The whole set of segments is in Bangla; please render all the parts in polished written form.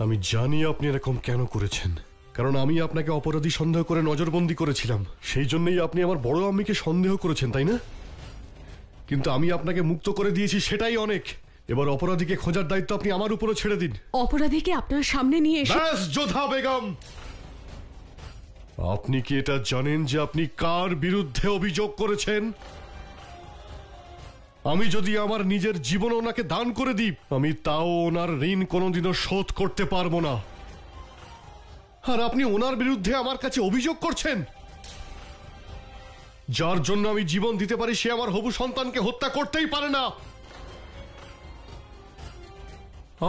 আমি জানি আপনি এরকম কেন করেছেন, কারণ আমি আপনাকে অপরাধী সন্দেহ করে নজরবন্দি করেছিলাম। সেই জন্যই আপনি আমার বড় আম্মিকে সন্দেহ করেছেন, তাই না? কিন্তু আমি আপনাকে মুক্ত করে দিয়েছি, সেটাই অনেক। এবার অপরাধীকে খোঁজার দায়িত্ব আপনি আমার উপরে ছেড়ে দিন। অপরাধীকে আপনার সামনে নিয়ে এসে ব্যাস যোধা বেগম, আপনি কি এটা জানেন যে আপনি কার বিরুদ্ধে অভিযোগ করেছেন? আমি যদি আমার নিজের জীবন ওনাকে দান করে দিই, আমি তাও ওনার ঋণ কোনোদিনও শোধ করতে পারবো না। আর আপনি ওনার বিরুদ্ধে আমার কাছে অভিযোগ করছেন? যার জন্য আমি জীবন দিতে পারি সে আমার হবু সন্তানকে হত্যা করতেই পারে না।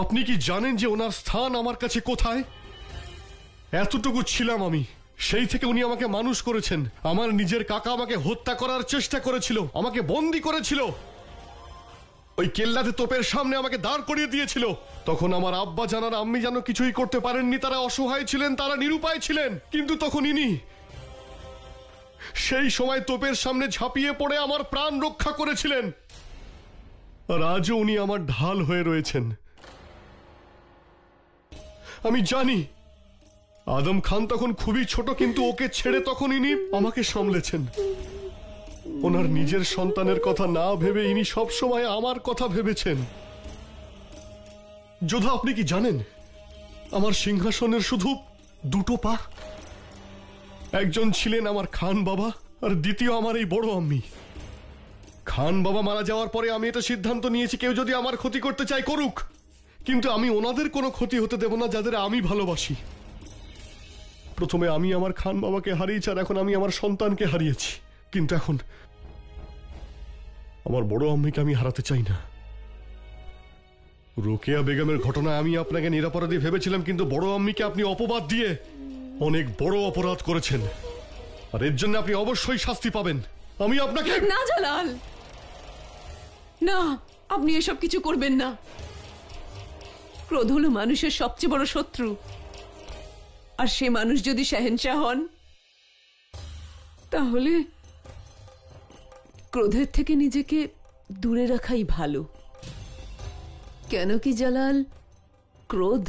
আপনি কি জানেন যে ওনার স্থান আমার কাছে কোথায়? এতটুকু ছিলাম আমি, সেই থেকে উনি আমাকে মানুষ করেছেন। আমার নিজের কাকা আমাকে হত্যা করার চেষ্টা করেছিল, আমাকে বন্দি করেছিল, ওই কেল্লাতে তোপের সামনে আমাকে দাঁড় করিয়ে দিয়েছিল। তখন আমার আব্বা জানার আম্মি যেন কিছুই করতে পারেননি, তারা অসহায় ছিলেন, তারা নিরুপায় ছিলেন। কিন্তু তখন ইনি সেই সময় তোপের সামনে ঝাঁপিয়ে পড়ে আমার প্রাণ রক্ষা করেছিলেন। আর আজও উনি আমার ঢাল হয়ে রয়েছেন। আমি জানি আদম খান তখন খুবই ছোট, কিন্তু ওকে ছেড়ে তখন ইনি আমাকে সামলেছেন। ওনার নিজের সন্তানের কথা না ভেবে ইনি সবসময় আমার কথা ভেবেছেন। যোধা, আপনি কি জানেন আমার সিংহাসনের শুধু দুটো পা? একজন ছিলেন আমার খান বাবা, আর দ্বিতীয় আমার এই বড় আম্মি। খান বাবা মারা যাওয়ার পরে আমি এটা সিদ্ধান্ত নিয়েছি, কেউ যদি আমার ক্ষতি করতে চায় করুক, কিন্তু আমি ওনাদের কোনো ক্ষতি হতে দেব না যাদের আমি ভালোবাসি। প্রথমে আমি আমার খান বাবাকে হারিয়েছি, আর এখন আমি আমার সন্তানকে হারিয়েছি। কিন্তু এখন আমার বড় আম্মিকে আমি হারাতে চাই না। রোকেয়া বেগমের ঘটনায় আমি আপনাকে নিরপরাধী ভেবেছিলাম, কিন্তু বড় আম্মিকে আপনি অপবাদ দিয়ে অনেক বড় অপরাধ করেছেন, আর এর জন্য আপনি অবশ্যই শাস্তি পাবেন। আমি আপনাকে না জালাল, না, আপনি এসব কিছু করবেন না। ক্রোধ হলো মানুষের সবচেয়ে বড় শত্রু, আর সে মানুষ যদি শাহেনশাহ হন তাহলে ক্রোধের থেকে নিজেকে দূরে রাখাই ভালো। কেন কি জালাল, ক্রোধ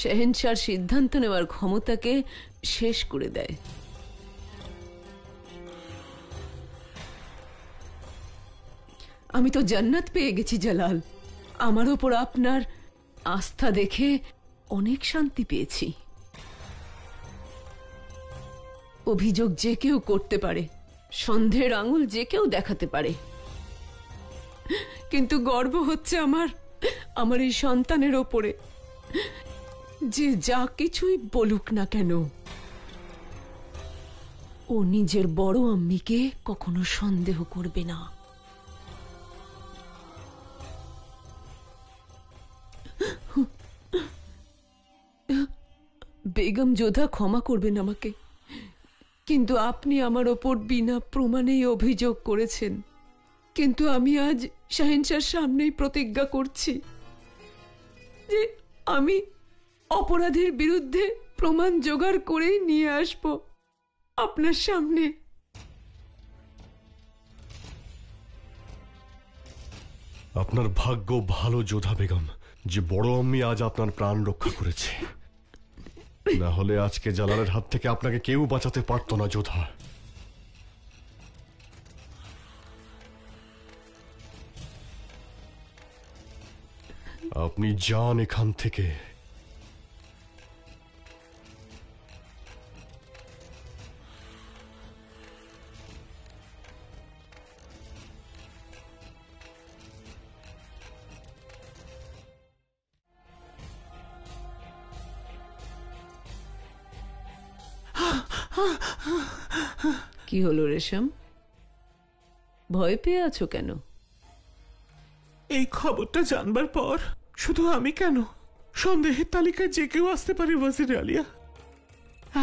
শাহেনশাহর সিদ্ধান্ত নেওয়ার ক্ষমতাকে শেষ করে দেয়। আমি তো জান্নাত পেয়ে গেছি জালাল। আমার ওপর আপনার আস্থা দেখে অনেক শান্তি পেয়েছি। অভিযোগ যে কেউ করতে পারে, সন্দেহের আঙুল যে কেউ দেখাতে পারে, কিন্তু গর্ব হচ্ছে আমার এই সন্তানের ওপরে, যে যা কিছুই বলুক না কেন ও নিজের বড় আম্মিকে কখনো সন্দেহ করবে না। বেগম যোধা, ক্ষমা করবেন আমাকে, কিন্তু আপনি আমার ওপর বিনা প্রমাণেই অভিযোগ করেছেন। কিন্তু আমি আজ শাহেনশাহর সামনেই প্রতিজ্ঞা করছি যে আমি অপরাধীর বিরুদ্ধে প্রমাণ জোগাড় করেই নিয়ে আসব আপনার সামনে। আপনার ভাগ্য ভালো যোধা বেগম যে বড় আম্মি আজ আপনার প্রাণ রক্ষা করেছে, না হলে আজকে জালালের হাত থেকে আপনাকে কেউ বাঁচাতে পারত না যোধা। আপনি যান এখান থেকে। কি হলো রেশম, ভয় পেয়ে আছো কেন? এই খবরটা জানবার পর শুধু আমি কেন, সন্দেহের তালিকায় যে কেউ আসতে পারে ওয়াজির আলিয়া।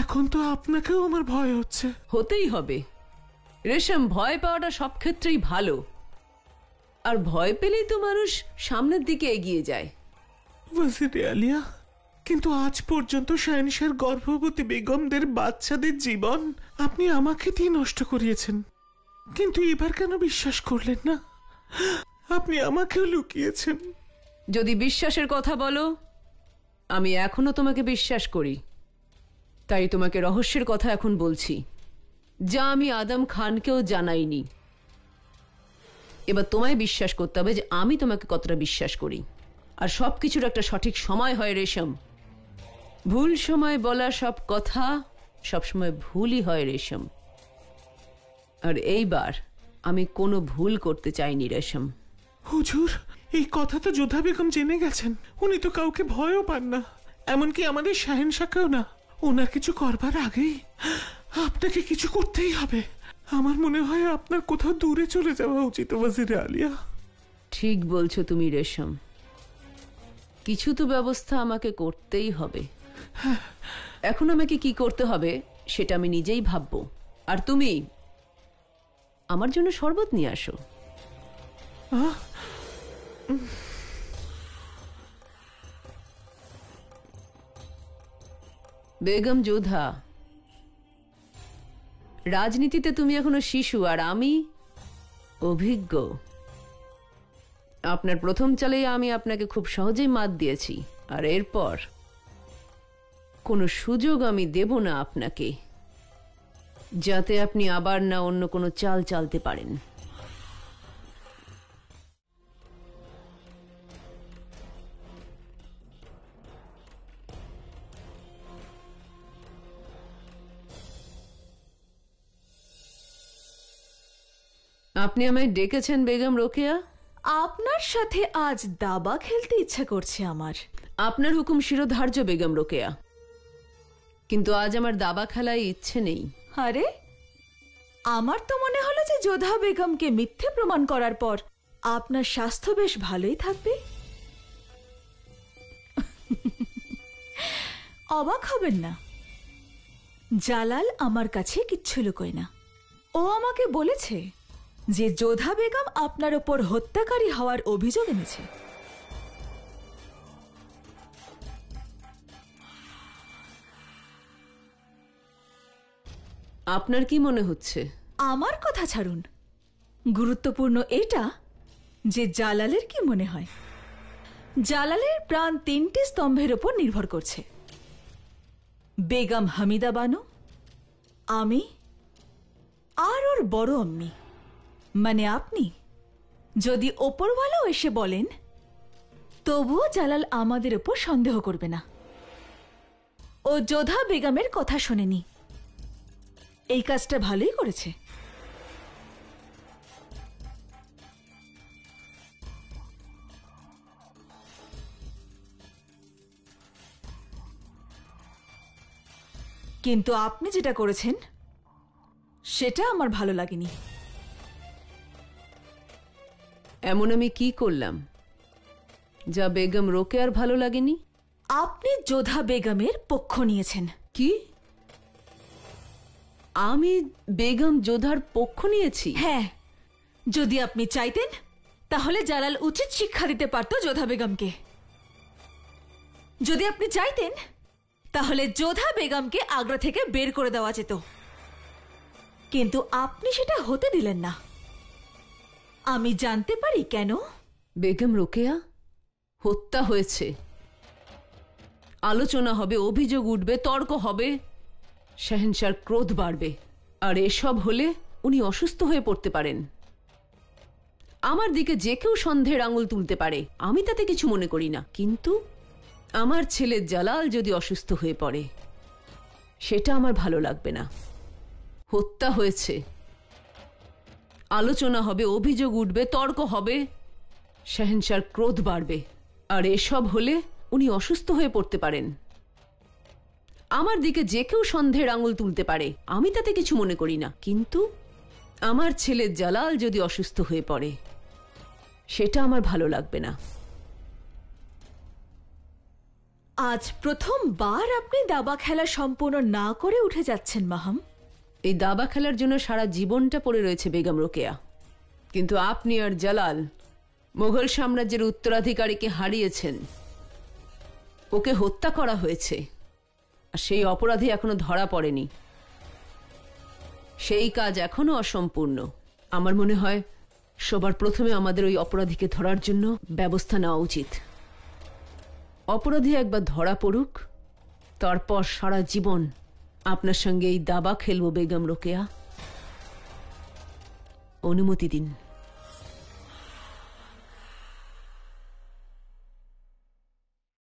এখন তো আপনাকেও আমার ভয় হচ্ছে। হতেই হবে রেশম, ভয় পাওয়াটা সব ক্ষেত্রেই ভালো, আর ভয় পেলেই তো মানুষ সামনের দিকে এগিয়ে যায়। ওয়াজির আলিয়া, কিন্তু আজ পর্যন্ত শাহেনশাহর গর্ভবতী বেগমদের বাচ্চাদের জীবন আপনি আমাকে দিয়ে নষ্ট করিয়েছেন, কিন্তু এবার কেন বিশ্বাস করলেন না? আপনি আমাকেও লুকিয়েছেন। যদি বিশ্বাসের কথা বলো, আমি এখনো তোমাকে বিশ্বাস করি। তাই তোমাকে রহস্যের কথা এখন বলছি, যা আমি আদম খানকেও জানাইনি। এবার তোমায় বিশ্বাস করতে হবে যে আমি তোমাকে কতটা বিশ্বাস করি। আর সবকিছুর একটা সঠিক সময় হয় রেশম। ভুল সময় বলা সব কথা সবসময় ভুলই হয় রেশম। আর এইবার আমি কোনো ভুল করতে চাইনি রেশম। হুজুর, এই কথা তো যোধা বেগম জেনে গেছেন। উনি তো কাউকে ভয়ও পান না, এমনকি আমাদের শাহেনশাকেও না। ওনার কিছু করবার আগেই আপনাকে কিছু করতেই হবে। আমার মনে হয় আপনার কোথাও দূরে চলে যাওয়া উচিত ওয়াজির আলিয়া। ঠিক বলছো তুমি রেশম, কিছু তো ব্যবস্থা আমাকে করতেই হবে। এখন আমাকে কি করতে হবে সেটা আমি নিজেই ভাববো। আর তুমি আমার জন্য শরবত নিয়ে আসো। বেগম যোধা, রাজনীতিতে তুমি এখনো শিশু আর আমি অভিজ্ঞ। আপনার প্রথম চালেই আমি আপনাকে খুব সহজেই মাত দিয়েছি, আর এরপর কোনো সুযোগ আমি দেব না আপনাকে, যাতে আপনি আবার না অন্য কোনো চাল চালতে পারেন। আপনি আমায় ডেকেছেন বেগম রোকেয়া? আপনার সাথে আজ দাবা খেলতে ইচ্ছা করছে আমার। আপনার হুকুম শিরোধার্য বেগম রোকেয়া, কিন্তু আজ আমার দাবা খেলায় ইচ্ছে নেই। আরে, আমার তো মনে হলো যে যোধা বেগমকে মিথ্যে প্রমাণ করার পর আপনার স্বাস্থ্য বেশ ভালোই থাকবে। অবাক হবেন না, জালাল আমার কাছে কিচ্ছু লুকোয় না। ও আমাকে বলেছে যে যোধা বেগম আপনার ওপর হত্যাকারী হওয়ার অভিযোগ এনেছে। আপনার কি মনে হচ্ছে? আমার কথা ছাড়ুন, গুরুত্বপূর্ণ এটা যে জালালের কি মনে হয়। জালালের প্রাণ 3টি স্তম্ভের ওপর নির্ভর করছে: বেগম হামিদা বানু, আমি আর ওর বড় আম্মি, মানে আপনি। যদি ওপরওয়ালাও এসে বলেন, তবুও জালাল আমাদের ওপর সন্দেহ করবে না। ও যোধা বেগমের কথা শোনেনি। এই কাজটা ভালোই করেছে। কিন্তু আপনি যেটা করেছেন সেটা আমার ভালো লাগেনি। এমন আমি কি করলাম যা বেগম রোকেয়ার ভালো লাগেনি? আপনি যোধা বেগমের পক্ষ নিয়েছেন। কি? আমি বেগম যোধার পক্ষ নিয়েছি? হ্যাঁ, যদি আপনি চাইতেন তাহলে জালাল উচিত শিক্ষা দিতে পারত যোধা বেগমকে। যদি আপনি চাইতেন তাহলে যোধা বেগমকে আগ্রা থেকে বের করে দেওয়া যেত, কিন্তু আপনি সেটা হতে দিলেন না। আমি জানতে পারি কেন? বেগম রোকেয়া, হত্যা হয়েছে, আলোচনা হবে, অভিযোগ উঠবে, তর্ক হবে, শাহেনশার ক্রোধ বাড়বে, আর এসব হলে উনি অসুস্থ হয়ে পড়তে পারেন। আমার দিকে যে কেউ সন্দেহের আঙুল তুলতে পারে, আমি তাতে কিছু মনে করি না। কিন্তু আমার ছেলে জালাল যদি অসুস্থ হয়ে পড়ে, সেটা আমার ভালো লাগবে না। হত্যা হয়েছে, আলোচনা হবে, অভিযোগ উঠবে, তর্ক হবে, শাহেনশার ক্রোধ বাড়বে, আর এসব হলে উনি অসুস্থ হয়ে পড়তে পারেন। আমার দিকে যে কেউ সন্দেহের আঙুল তুলতে পারে, আমি তাতে কিছু মনে করি না। কিন্তু আমার ছেলে জালাল যদি অসুস্থ হয়ে পড়ে, সেটা আমার ভালো লাগবে না। আজ প্রথমবার আপনি দাবা খেলা সম্পূর্ণ না করে উঠে যাচ্ছেন মাহাম। এই দাবা খেলার জন্য সারা জীবনটা পড়ে রয়েছে বেগম রোকেয়া, কিন্তু আপনি আর জালাল মোগল সাম্রাজ্যের উত্তরাধিকারীকে হারিয়েছেন। ওকে হত্যা করা হয়েছে, আর সেই অপরাধী এখনো ধরা পড়েনি। সেই কাজ এখনো অসম্পূর্ণ। আমার মনে হয় সবার প্রথমে আমাদের ওই অপরাধীকে ধরার জন্য ব্যবস্থা নেওয়া উচিত। অপরাধী একবার ধরা পড়ুক, তারপর সারা জীবন আপনার সঙ্গে এই দাবা খেলবো বেগম রোকেয়া। অনুমতি দিন।